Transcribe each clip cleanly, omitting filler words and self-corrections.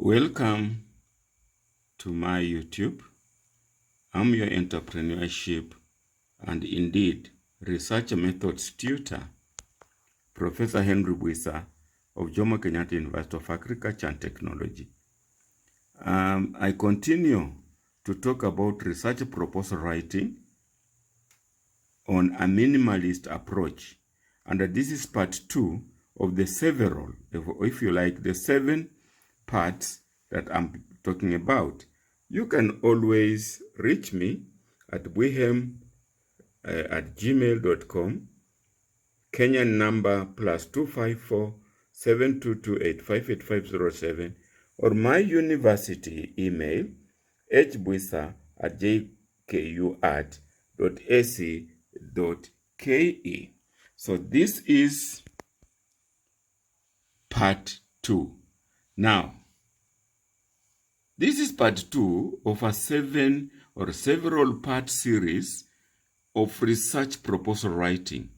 Welcome to my YouTube. I'm your entrepreneurship and indeed research methods tutor, Professor Henry Bwisa of Jomo Kenyatta University of Agriculture and Technology. I continue to talk about research proposal writing on a minimalist approach. And this is part 2 of the several, if you like, the 7 parts that I'm talking about. You can always reach me at bwihem@gmail.com, Kenyan number +254 7228 58507, or my university email hbwisa@jku.ac.ke. So this is part 2. Now, this is part 2 of a 7 or several part series of research proposal writing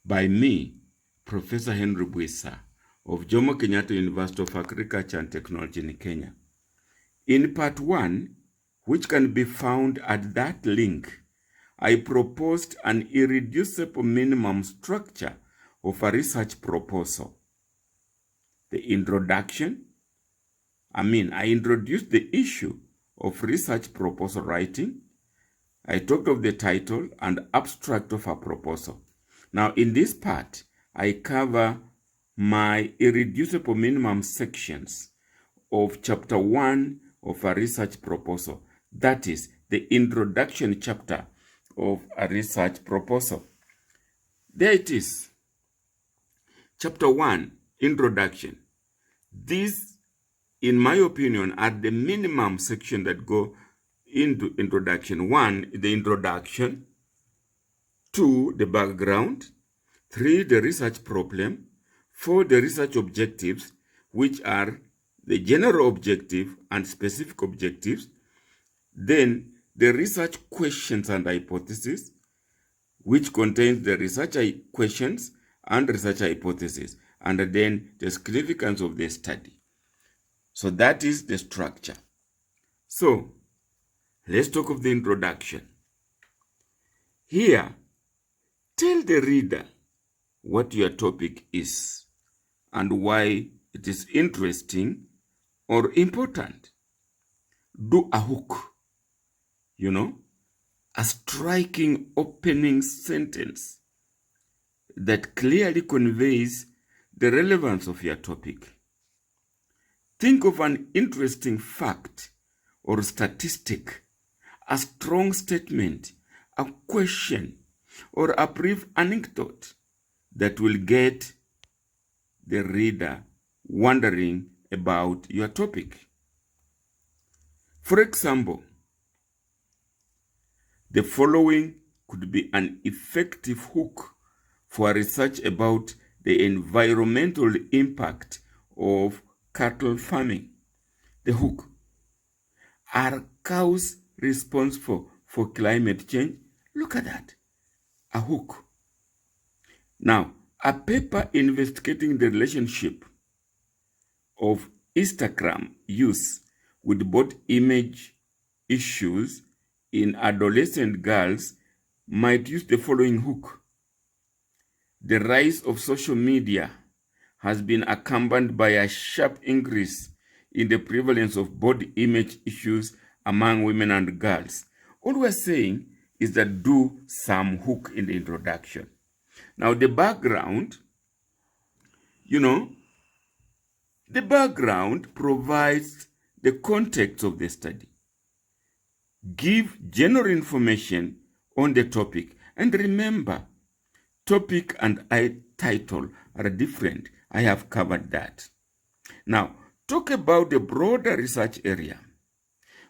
by me, Professor Henry Bwisa of Jomo Kenyatta University of Agriculture and Technology in Kenya. In part 1, which can be found at that link, I proposed an irreducible minimum structure of a research proposal. The introduction, I introduced the issue of research proposal writing. I talked of the title and abstract of a proposal. Now, in this part, I cover my irreducible minimum sections of chapter 1 of a research proposal. That is the introduction chapter of a research proposal. There it is. Chapter 1, introduction. These, in my opinion, are the minimum section that go into introduction. 1, the introduction. 2, the background. 3, the research problem. 4, the research objectives, which are the general objective and specific objectives. Then the research questions and hypotheses, which contains the research questions and research hypotheses, and then the significance of the study. So that is the structure. So let's talk of the introduction. Here, tell the reader what your topic is and why it is interesting or important. Do a hook, a striking opening sentence that clearly conveys the relevance of your topic. Think of an interesting fact or statistic, a strong statement, a question, or a brief anecdote that will get the reader wondering about your topic. For example, the following could be an effective hook for research about the environmental impact of cattle farming. The hook: are cows responsible for climate change? Look at that. A hook. Now, a paper investigating the relationship of Instagram use with both image issues in adolescent girls might use the following hook: the rise of social media has been accompanied by a sharp increase in the prevalence of body image issues among women and girls. All we're saying is that do some hook in the introduction. Now, the background, the background provides the context of the study. Give general information on the topic. And remember, topic and title are different. I have covered that. Now, talk about the broader research area.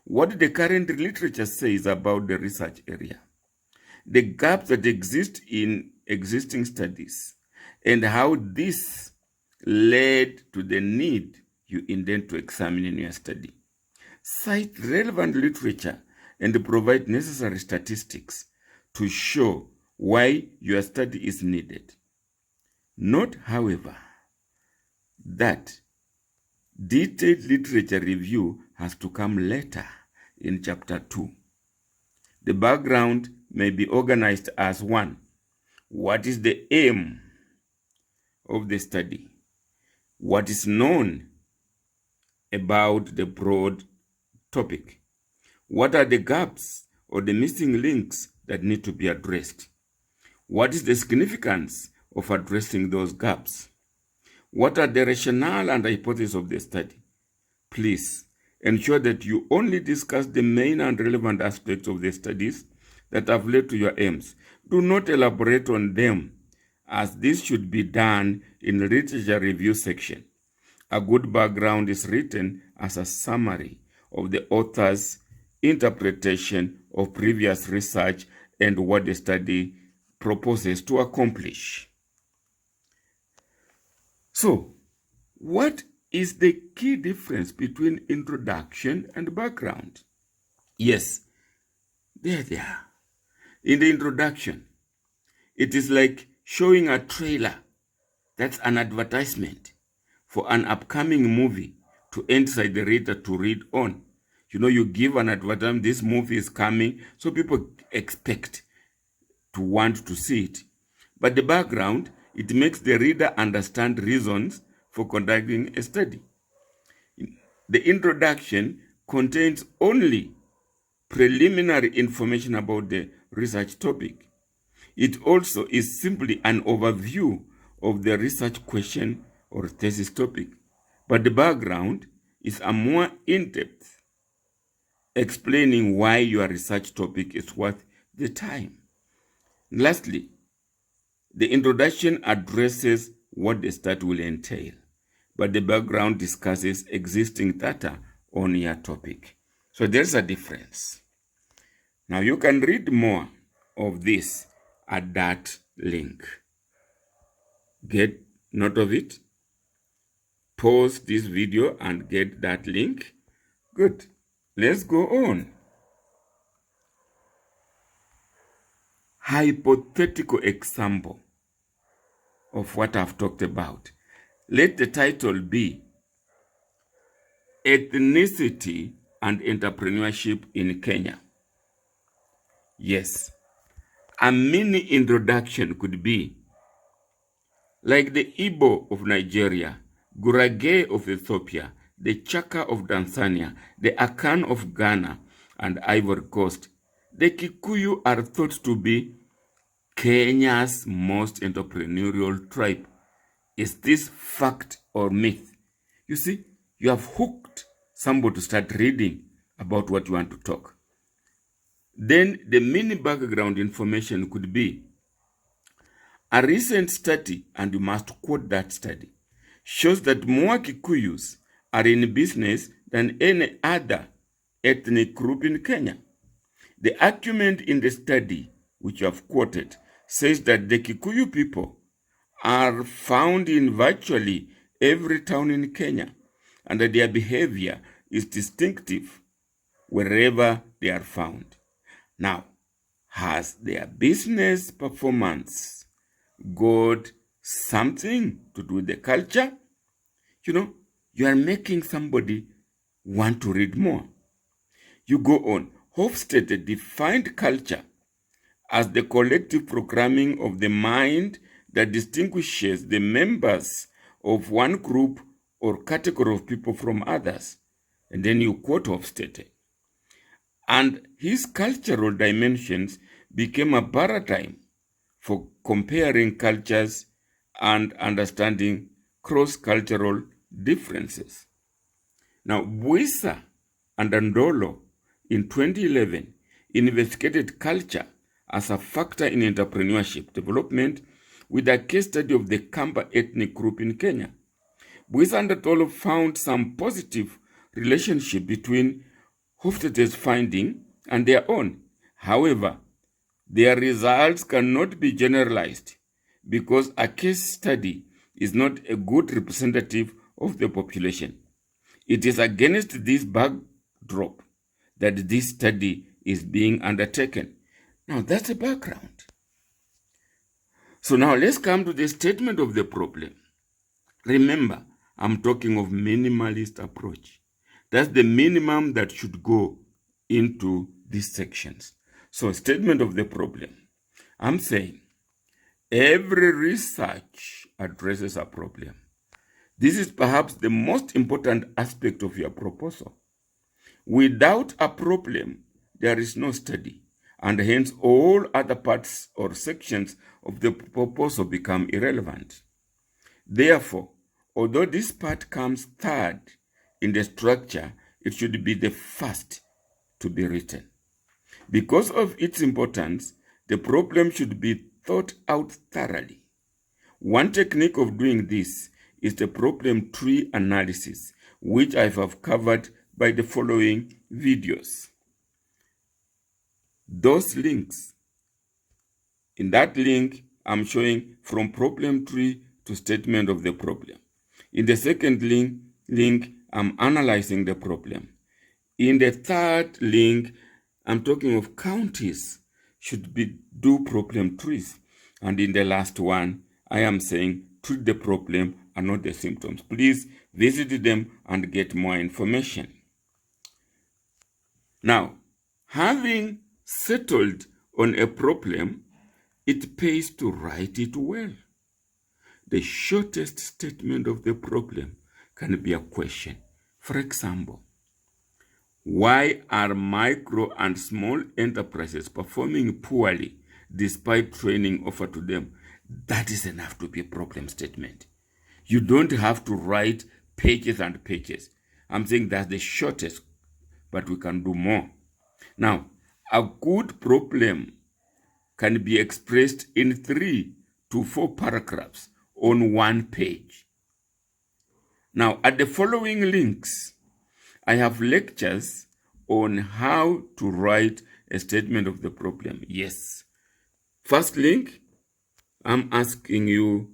What the current literature says about the research area, the gaps that exist in existing studies, and how this led to the need you intend to examine in your study. Cite relevant literature and provide necessary statistics to show why your study is needed. Note, however, that Detailed literature review has to come later in chapter 2. The background may be organized as 1. What is the aim of the study? What is known about the broad topic? What are the gaps or the missing links that need to be addressed? What is the significance of addressing those gaps? What are the rationale and hypotheses of the study? Please ensure that you only discuss the main and relevant aspects of the studies that have led to your aims. Do not elaborate on them, as this should be done in the literature review section. A good background is written as a summary of the author's interpretation of previous research and what the study proposes to accomplish. So, what is the key difference between introduction and background? Yes, there they are. In the introduction, it is like showing a trailer. That's an advertisement for an upcoming movie to entice the reader to read on. You know, you give an advertisement, this movie is coming, so people expect to want to see it. But the background, it makes the reader understand reasons for conducting a study. The introduction contains only preliminary information about the research topic. It also is simply an overview of the research question or thesis topic. But the background is a more in-depth explaining why your research topic is worth the time. Lastly, the introduction addresses what the study will entail, but the background discusses existing data on your topic. So there's a difference. Now you can read more of this at that link. Get note of it. Pause this video and get that link. Good. Let's go on. Hypothetical example of what I've talked about. Let the title be Ethnicity and Entrepreneurship in Kenya. Yes, a mini introduction could be like the Igbo of Nigeria, Gurage of Ethiopia, the Chaka of Tanzania, the Akan of Ghana and Ivory Coast. The Kikuyu are thought to be Kenya's most entrepreneurial tribe. Is this fact or myth? You see, you have hooked somebody to start reading about what you want to talk. Then the mini background information could be a recent study, and you must quote that study, shows that more Kikuyus are in business than any other ethnic group in Kenya. The argument in the study, which you have quoted, says that the Kikuyu people are found in virtually every town in Kenya, and that their behavior is distinctive wherever they are found. Now, has their business performance got something to do with the culture? You know, you are making somebody want to read more. You go on. Hofstede defined culture as the collective programming of the mind that distinguishes the members of one group or category of people from others. And then you quote Hofstede. And his cultural dimensions became a paradigm for comparing cultures and understanding cross-cultural differences. Now, Buisa and Andolo in 2011 investigated culture as a factor in entrepreneurship development with a case study of the Kamba ethnic group in Kenya. Buisa and Andolo found some positive relationship between Hofstede's finding and their own. However, their results cannot be generalized because a case study is not a good representative of the population. It is against this backdrop that this study is being undertaken. Now, that's a background. So now let's come to the statement of the problem. Remember, I'm talking of minimalist approach. That's the minimum that should go into these sections. So, statement of the problem. I'm saying every research addresses a problem. This is perhaps the most important aspect of your proposal. Without a problem, there is no study, and hence all other parts or sections of the proposal become irrelevant. Therefore, although this part comes third in the structure, it should be the first to be written. Because of its importance, the problem should be thought out thoroughly. One technique of doing this is the problem tree analysis, which I have covered by the following videos. Those links, in that link, I'm showing from problem tree to statement of the problem. In the second link, I'm analyzing the problem. In the third link, I'm talking of counties should do problem trees. And in the last one, I am saying treat the problem and not the symptoms. Please visit them and get more information. Now, having settled on a problem, it pays to write it well. The shortest statement of the problem can be a question. For example, why are micro and small enterprises performing poorly despite training offered to them? That is enough to be a problem statement. You don't have to write pages and pages. I'm saying that's the shortest, but we can do more. Now, a good problem can be expressed in 3 to 4 paragraphs on one page. Now, at the following links, I have lectures on how to write a statement of the problem. Yes. First link, I'm asking you,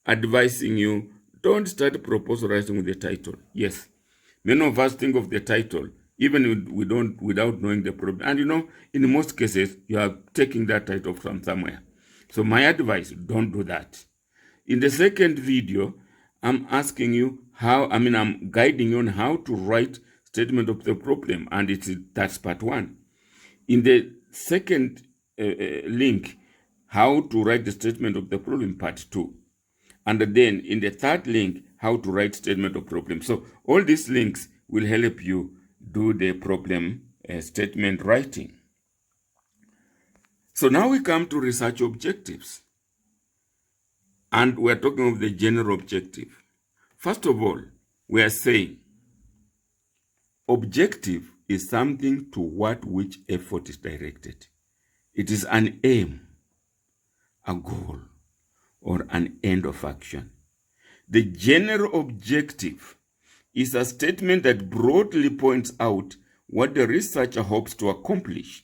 advising you, don't start proposal writing with the title. Yes. Many of us think of the title, even without knowing the problem. And in most cases, you are taking that title from somewhere. So my advice, don't do that. In the second video, I'm asking you I'm guiding you on how to write statement of the problem, and that's part 1. In the second link, how to write the statement of the problem, part 2. And then in the third link, how to write statement of problem. So all these links will help you do the problem statement writing. So now we come to research objectives. And we're talking of the general objective. First of all, we are saying objective is something toward which effort is directed. It is an aim, a goal, or an end of action. The general objective is a statement that broadly points out what the researcher hopes to accomplish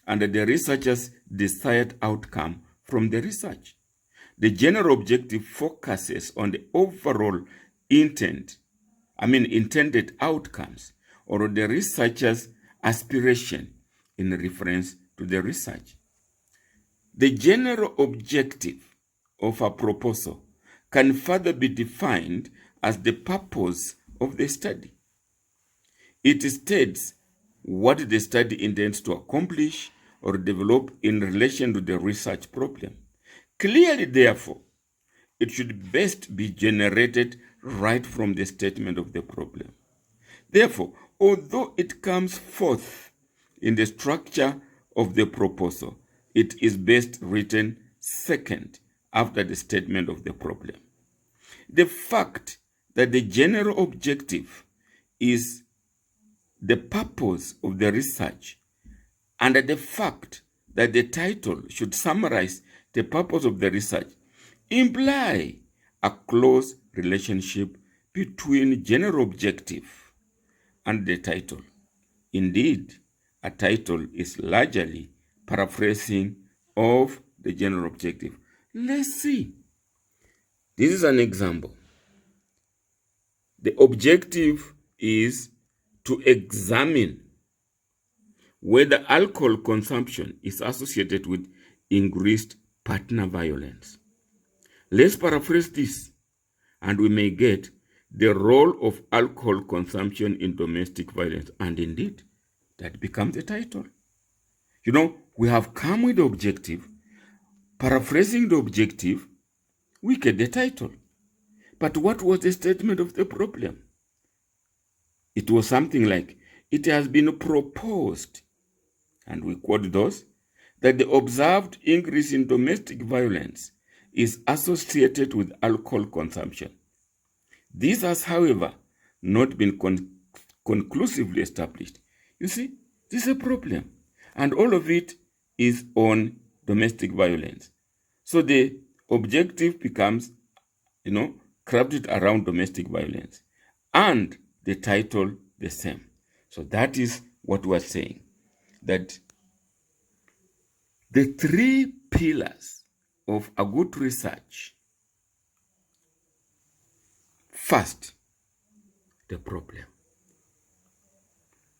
and the researcher's desired outcome from the research. The general objective focuses on the overall intended outcomes or the researcher's aspiration in reference to the research. The general objective of a proposal can further be defined as the purpose of the study. It states what the study intends to accomplish or develop in relation to the research problem. Clearly, therefore, it should best be generated right from the statement of the problem. Therefore, although it comes forth in the structure of the proposal, it is best written second after the statement of the problem. The fact that the general objective is the purpose of the research and the fact that the title should summarize the purpose of the research imply a close relationship between general objective and the title. Indeed, a title is largely paraphrasing of the general objective. Let's see. This is an example. The objective is to examine whether alcohol consumption is associated with increased partner violence. Let's paraphrase this, and we may get the role of alcohol consumption in domestic violence. And indeed, that becomes the title. You know, we have come with the objective, paraphrasing the objective, we get the title. But what was the statement of the problem? It was something like, it has been proposed, and we quote those, that the observed increase in domestic violence is associated with alcohol consumption. This has, however, not been conclusively established. You see, this is a problem. And all of it is on domestic violence. So the objective becomes, crafted around domestic violence. And the title the same. So that is what we're saying. That the three pillars of a good research. First, the problem.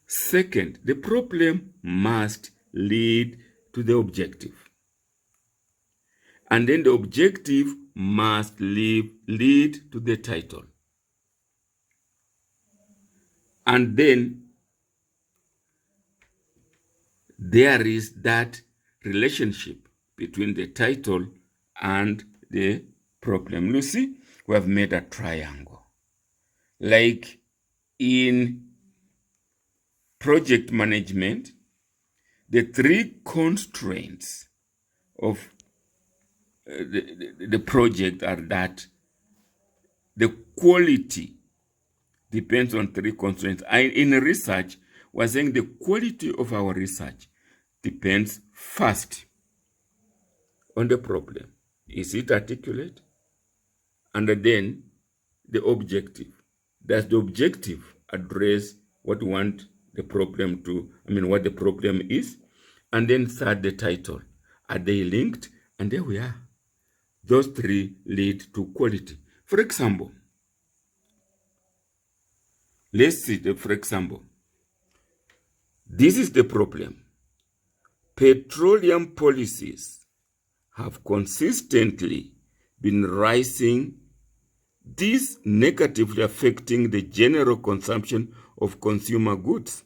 Second, the problem must lead to the objective. And then the objective must lead to the title. And then there is that relationship between the title and the problem. You see, we have made a triangle. Like in project management, the three constraints of the project are that the quality depends on three constraints. In research, we're saying the quality of our research depends first on the problem. Is it articulate? And then the objective. Does the objective address what we want the problem to, what the problem is? And then third, the title. Are they linked? And there we are. Those three lead to quality. For example, let's see, for example, this is the problem. Petroleum policies have consistently been rising, this negatively affecting the general consumption of consumer goods.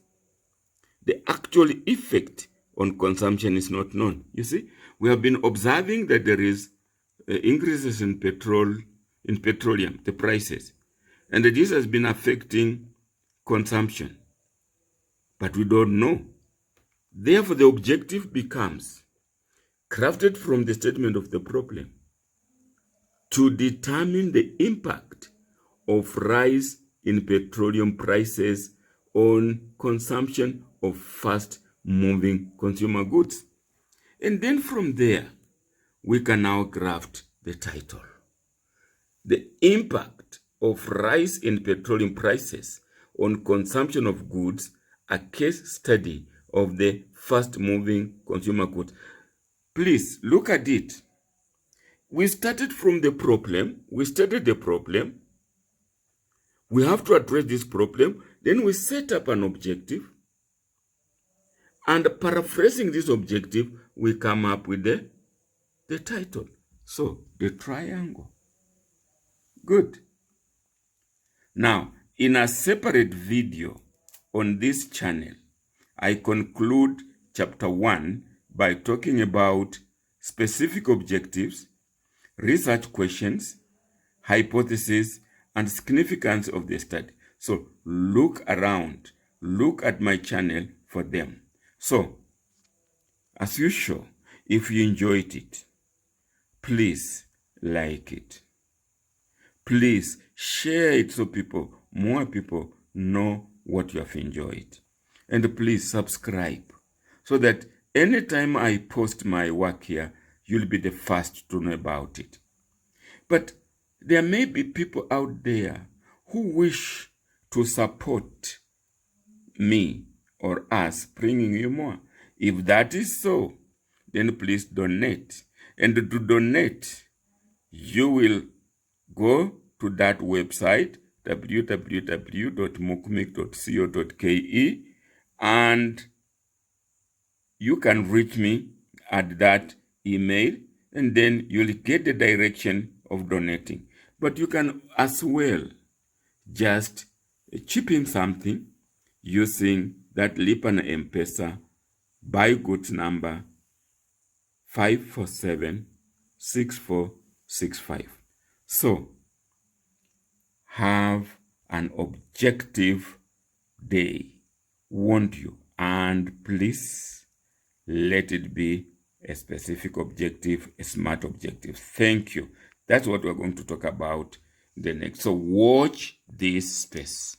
The actual effect on consumption is not known. You see, we have been observing that there is increases in petroleum, the prices, and this has been affecting consumption, but we don't know. Therefore, the objective becomes crafted from the statement of the problem to determine the impact of rise in petroleum prices on consumption of fast-moving consumer goods. And then from there, we can now graft the title. The impact of rise in petroleum prices on consumption of goods, a case study of the fast-moving consumer goods. Please look at it. We started from the problem. We studied the problem. We have to address this problem. Then we set up an objective. And paraphrasing this objective, we come up with the title. So, the triangle. Good. Now, in a separate video on this channel, I conclude chapter 1 by talking about specific objectives, research questions, hypotheses, and significance of the study. So look around, look at my channel for them. So, as usual, if you enjoyed it, please like it. Please share it so more people know what you have enjoyed. And please subscribe so that anytime I post my work here, you'll be the first to know about it. But there may be people out there who wish to support me or us bringing you more. If that is so, then please donate. And to donate, you will go to that website, www.mukmik.co.ke, and you can reach me at that email, and then you'll get the direction of donating. But you can as well just chip in something using that Lipa na M-Pesa buy goods number 5476465. So have an objective day, won't you? And please let it be a specific objective, a smart objective. Thank you. That's what we're going to talk about the next. So watch this space.